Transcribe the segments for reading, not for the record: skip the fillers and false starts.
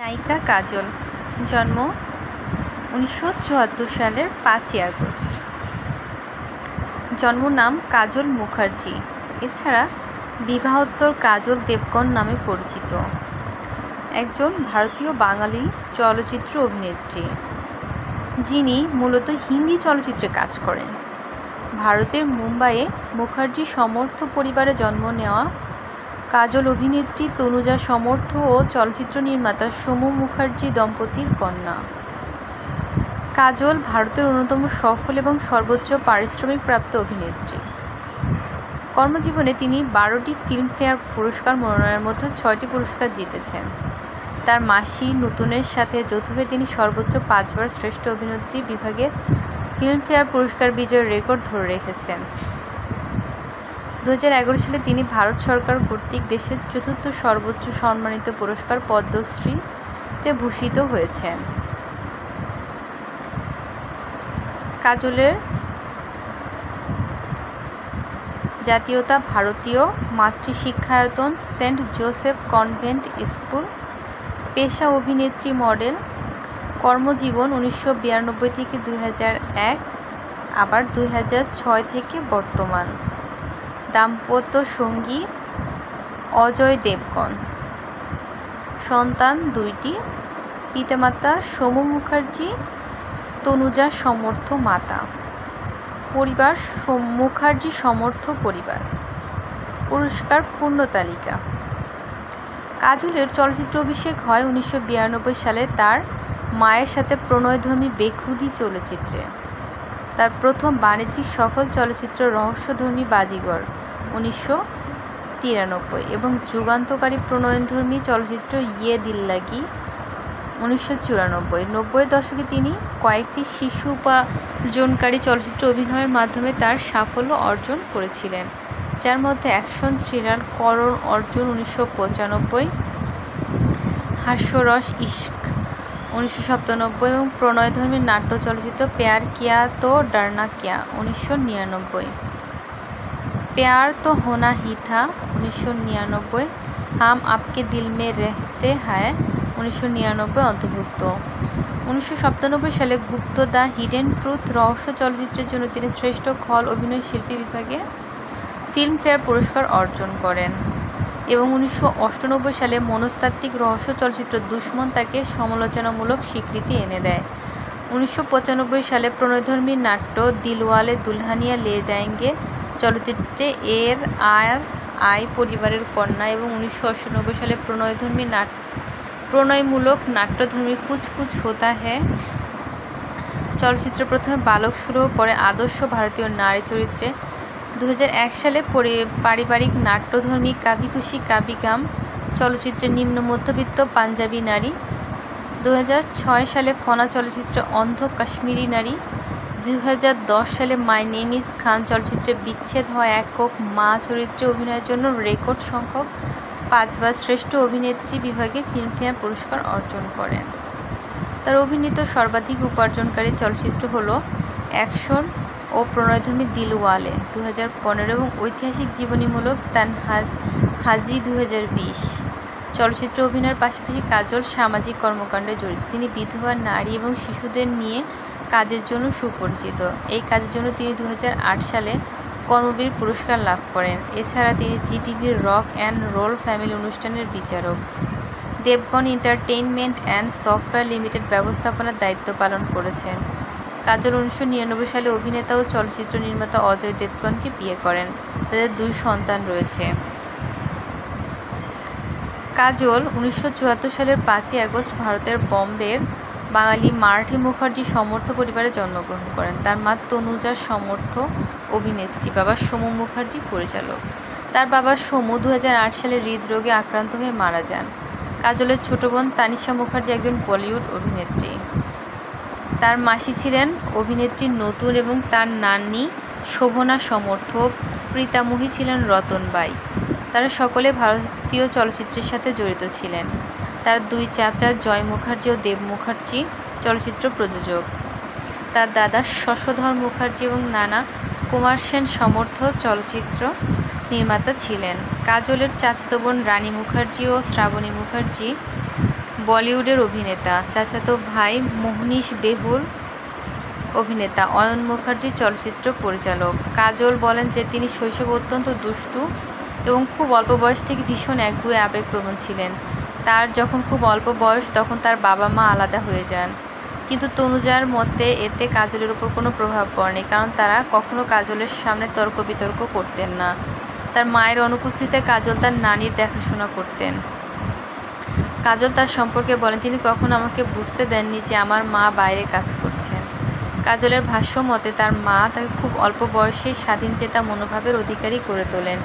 নায়িকা কাজল, জন্ম 1974 সালের 5ই আগস্ট। জন্মনাম কাজল মুখার্জি, এছাড়া বিবাহোত্তর কাজল দেবগন নামে পরিচিত। একজন ভারতীয় বাঙালি চলচ্চিত্র অভিনেত্রী, যিনি মূলত হিন্দি চলচ্চিত্রে কাজ করেন। ভারতের মুম্বাইয়ে মুখার্জি সমর্থ পরিবারে জন্ম নেওয়া কাজল অভিনেত্রী তনুজা সমর্থ ও চলচ্চিত্র নির্মাতা সোমু মুখার্জি দম্পতির কন্যা। কাজল ভারতের অন্যতম সফল এবং সর্বোচ্চ পারিশ্রমিক প্রাপ্ত অভিনেত্রী। কর্মজীবনে তিনি 12টি ফিল্মফেয়ার পুরস্কার মনোনয়নের মধ্যে 6টি পুরস্কার জিতেছেন। তার মাসি নতুনের সাথে যৌথভাবে তিনি সর্বোচ্চ 5 বার শ্রেষ্ঠ অভিনেত্রী বিভাগে ফিল্মফেয়ার পুরস্কার বিজয়ের রেকর্ড ধরে রেখেছেন। 2011 সালে তিনি ভারত সরকার কর্তৃক দেশের 4র্থ সর্বোচ্চ সম্মানিত পুরস্কার পদ্মশ্রীতে ভূষিত হয়েছেন। কাজলের জাতীয়তা ভারতীয়, মাতৃশিক্ষায়তন সেন্ট জোসেফ কনভেন্ট স্কুল, পেশা অভিনেত্রী, মডেল। কর্মজীবন 1992 থেকে 2001, আবার 2006 থেকে বর্তমান। দাম্পত্য সঙ্গী অজয় দেবগন। সন্তান 2টি। পিতামাতা সোমু মুখার্জি, তনুজা সমর্থ মাতা। পরিবার মুখার্জি সমর্থ পরিবার। পুরস্কার পূর্ণ তালিকা। কাজলের চলচ্চিত্র অভিষেক হয় 1992 সালে তার মায়ের সাথে প্রণয়ধর্মী বেখুদি চলচ্চিত্রে। তার প্রথম বাণিজ্যিক সফল চলচ্চিত্র রহস্যধর্মী বাজিগর 1993 এবং যুগান্তকারী প্রণয়ধর্মী চলচ্চিত্র ইয়ে দিল লাগি 1994। 90-এর দশকে তিনি কয়েকটি শিশু উপার্জনকারী চলচ্চিত্রে অভিনয়ের মাধ্যমে তার সাফল্য অর্জন করেছিলেন, যার মধ্যে অ্যাকশন থ্রিলার করণ অর্জুন 1995, হাস্যরস ইশক 1997 এবং প্রণয়ধর্মী নাট্য চলচ্চিত্র প্যার কিয়া তো ডরনা ক্যা 1999, প্যার তো হোনা হি থা 1999, হাম আপকে দিল মে রেহতে হ্যায় 1999 অন্তর্ভুক্ত। 1997 সালে গুপ্ত দ্য হিডেন ট্রুথ রহস্য চলচ্চিত্রের জন্য তিনি শ্রেষ্ঠ খল অভিনয় শিল্পী বিভাগে ফিল্মফেয়ার পুরস্কার অর্জন করেন এবং 1998 সালে মনস্তাত্ত্বিক রহস্য চলচ্চিত্র দুশমন তাকে সমালোচনামূলক স্বীকৃতি এনে দেয়। 1995 সালে প্রণয়ধর্মী নাট্য দিলওয়ালে দুলহানিয়া লে যায়েঙ্গে চলচ্চিত্রে এর আই পরিবারের কন্যা এবং 1998 সালে প্রণয়মূলক নাট্যধর্মী কুছ কুছ হোতা হ্যায় চলচ্চিত্রে প্রথমে বালক সুর, পরে আদর্শ ভারতীয় নারী চরিত্রে। 2001 সালে পারিবারিক নাট্যধর্মী কাভি খুশি কাভি গাম চলচ্চিত্রে নিম্ন মধ্যবিত্ত পাঞ্জাবি নারী। 2006 সালে ফনা চলচ্চিত্রে অন্ধ কাশ্মীরি নারী। 2010 সালে মাই নেম ইজ খান চলচ্চিত্রে বিচ্ছেদ হওয়া একক মা চরিত্রে অভিনয়ের জন্য রেকর্ড সংখ্যক 5 বার শ্রেষ্ঠ অভিনেত্রী বিভাগে ফিল্মফেয়ার পুরস্কার অর্জন করেন। তার অভিনীত সর্বাধিক উপার্জনকারী চলচ্চিত্র হল অ্যাকশন ও প্রণয়ধর্মী দিলওয়ালে 2015 এবং ঐতিহাসিক জীবনীমূলক তানহাজি 2020। চলচ্চিত্র অভিনয়ের পাশাপাশি কাজল সামাজিক কর্মকাণ্ডে জড়িত। তিনি বিধবা নারী এবং শিশুদের নিয়ে কাজের জন্য সুপরিচিত। এই কাজের জন্য তিনি 2008 সালে কর্মবীর পুরস্কার লাভ করেন। এছাড়া তিনি জিটিভির রক অ্যান্ড রোল ফ্যামিলি অনুষ্ঠানের বিচারক, Devgan entertainment and software limited ব্যবস্থাপনার দায়িত্ব পালন করেছেন। কাজল 1999 সালে অভিনেতা ও চলচ্চিত্র নির্মাতা অজয় দেবগনকে বিয়ে করেন। তাদের 2 সন্তান রয়েছে। কাজল 1974 সালের 5ই আগস্ট ভারতের বম্বের বাঙালি মারাঠি মুখার্জি সমর্থ পরিবারে জন্মগ্রহণ করেন। তার মা তনুজা সমর্থ অভিনেত্রী, বাবা সোমু মুখার্জি পরিচালক। তার বাবা সোমু 2008 সালে হৃদরোগে আক্রান্ত হয়ে মারা যান। কাজলের ছোট বোন তানিশা মুখার্জি একজন বলিউড অভিনেত্রী। তার মাসি ছিলেন অভিনেত্রী নতুন এবং তার নানী শোভনা সমর্থ, পিতামহী ছিলেন রতন বাই। তারা সকলে ভারতীয় চলচ্চিত্রের সাথে জড়িত ছিলেন। তার 2 চাচা জয় মুখার্জি ও দেব মুখার্জি চলচ্চিত্র প্রযোজক। তার দাদা শশধর মুখার্জি এবং নানা কুমার সেন সমর্থ চলচ্চিত্র নির্মাতা ছিলেন। কাজলের চাচাতো বোন রানী মুখার্জি ও শ্রাবণী মুখার্জি বলিউডের অভিনেতা। চাচাতো ভাই মোহনীশ বেহুল অভিনেতা। অয়ন মুখার্জি চলচ্চিত্র পরিচালক। কাজল বলেন যে তিনি শৈশবে অত্যন্ত দুষ্টু এবং খুব অল্প বয়স থেকে ভীষণ একগুঁয়ে আবেগপ্রবণ ছিলেন। তার যখন খুব অল্প বয়স তখন তার বাবা মা আলাদা হয়ে যান, কিন্তু তনুজার মতে এতে কাজলের উপর কোনো প্রভাব পড়েনি, কারণ তারা কখনো কাজলের সামনে তর্ক বিতর্ক করতেন না। তার মায়ের অনুপস্থিতিতে কাজল তার নানির দেখাশোনা করতেন। কাজল তার সম্পর্কে বলেন, তিনি কখনো আমাকে বুঝতে দেননি যে আমার মা বাইরে কাজ করছেন। কাজলের ভাষ্য মতে তার মা তাকে খুব অল্প বয়সে স্বাধীনচেতা মনোভাবের অধিকারী করে তোলেন।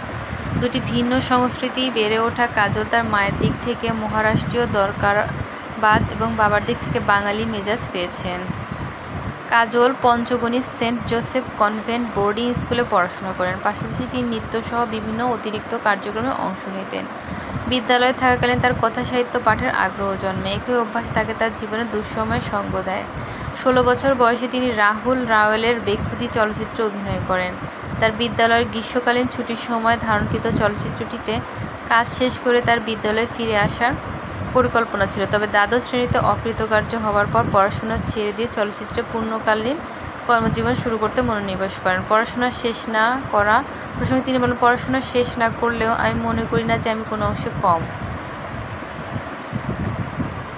দুটি ভিন্ন সংস্কৃতি বেড়ে ওঠা কাজল তার মায়ের দিক থেকে মহারাষ্ট্রীয় দরকারবাদ এবং বাবার দিক থেকে বাঙালি মেজাজ পেয়েছেন। কাজল পঞ্চগণী সেন্ট জোসেফ কনভেন্ট বোর্ডিং স্কুলে পড়াশোনা করেন। পাশাপাশি তিনি নৃত্যসহ বিভিন্ন অতিরিক্ত কার্যক্রমে অংশ নিতেন। বিদ্যালয়ে থাকাকালীন তার কথা সাহিত্য পাঠের আগ্রহ জন্মে। একই অভ্যাস তাকে তার জীবনে দুঃসময়ে সঙ্গ দেয়। 16 বছর বয়সে তিনি রাহুল রাওয়েলের বেখুদি চলচ্চিত্রে অভিনয় করেন। তার বিদ্যালয়ের গ্রীষ্মকালীন ছুটির সময় ধারণকৃত চলচ্চিত্রটিতে কাজ শেষ করে তার বিদ্যালয়ে ফিরে আসার পরিকল্পনা ছিল, তবে দ্বাদশ শ্রেণীতে অকৃতকার্য হওয়ার পর পড়াশোনা ছেড়ে দিয়ে চলচ্চিত্রে পূর্ণকালীন কর্মজীবন শুরু করতে মনোনিবেশ করেন। পড়াশোনা শেষ না করা প্রসঙ্গে তিনি বলেন, পড়াশোনা শেষ না করলেও আমি মনে করি না যে আমি কোনো অংশে কম।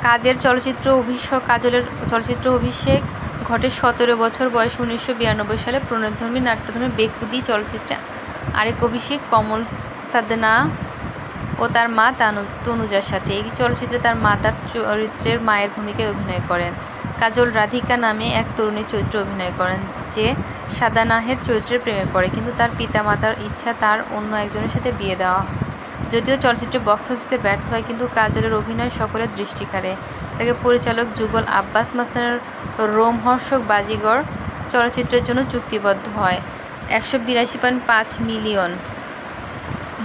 কাজলের চলচ্চিত্র অভিষেক ঘটে 17 বছর বয়সে 1992 সালে প্রণয়ধর্মী নাট্যধর্মী বেখুদি চলচ্চিত্রে। আরেক অভিষেক কমল সাধনা ও তার মা তনুজার সাথে। এই চলচ্চিত্রে তার মা তার চরিত্রের মায়ের ভূমিকায় অভিনয় করেন। কাজল রাধিকা নামে এক তরুণীর চরিত্রে অভিনয় করেন, যে সাদানাহের চরিত্রের প্রেমে পড়ে, কিন্তু তার পিতামাতার ইচ্ছা তার অন্য একজনের সাথে বিয়ে দেওয়া। যদিও চলচ্চিত্র বক্স অফিসে ব্যর্থ হয়, কিন্তু কাজলের অভিনয় সকলের দৃষ্টি কাড়ে। তাকে পরিচালক যুগল আব্বাস মাস্তানের রোমহর্ষক বাজিগর চলচ্চিত্রের জন্য চুক্তিবদ্ধ হয়। 182.5 মিলিয়ন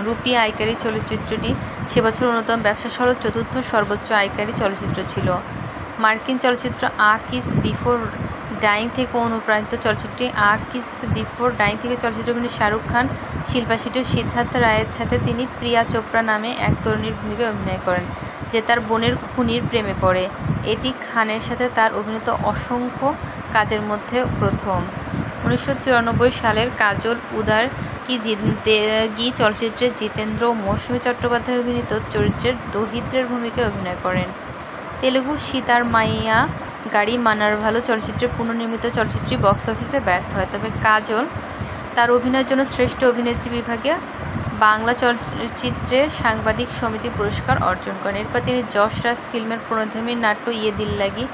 রুপি আয়কারী চলচ্চিত্রটি সে বছর অন্যতম ব্যবসাসহ চতুর্থ সর্বোচ্চ আয়কারী চলচ্চিত্র ছিল। মার্কিন চলচ্চিত্র আ কিস বিফোর ডাইং থেকে অনুপ্রাণিত চলচ্চিত্রটি আ কিস বিফোর ডাইং থেকে চলচ্চিত্র অভিনেতা শাহরুখ খান, শিল্পা শেঠি ও সিদ্ধার্থ রায়ের সাথে তিনি প্রিয়া চোপড়া নামে এক তরুণীর ভূমিকায় অভিনয় করেন, যে তার বোনের খুনির প্রেমে পড়ে। এটি খানের সাথে তার অভিনীত অসংখ্য কাজের মধ্যে প্রথম। 1994 সালের কাজল উদার কি চলচ্চিত্রে জিতেন্দ্র ও মৌসুমী চট্টোপাধ্যায় অভিনীত চরিত্রের দহিদ্রের ভূমিকায় অভিনয় করেন। তেলুগু সীতার মাইয়া গাড়ি মানার ভালো চলচ্চিত্রে পুনর্নির্মিত চলচ্চিত্রটি বক্স অফিসে ব্যর্থ হয়, তবে কাজল তার অভিনয়ের জন্য শ্রেষ্ঠ অভিনেত্রী বিভাগে বাংলা চলচ্চিত্রের সাংবাদিক সমিতি পুরস্কার অর্জন করেন। এরপর তিনি যশ রাজ ফিল্মের প্রণয়ধর্মী নাট্য ইয়ে দিল লাগি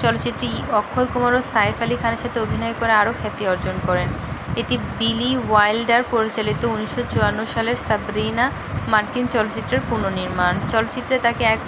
চলচ্চিত্রে অক্ষয় কুমার ও সাইফ আলী খানের সাথে অভিনয় করে আরও খ্যাতি অর্জন করেন। এটি বিলি ওয়াইল্ডার পরিচালিত 1954 সালের সাবরিনা মার্কিন চলচ্চিত্রের পুনর্নির্মাণ। চলচ্চিত্রে তাকে এক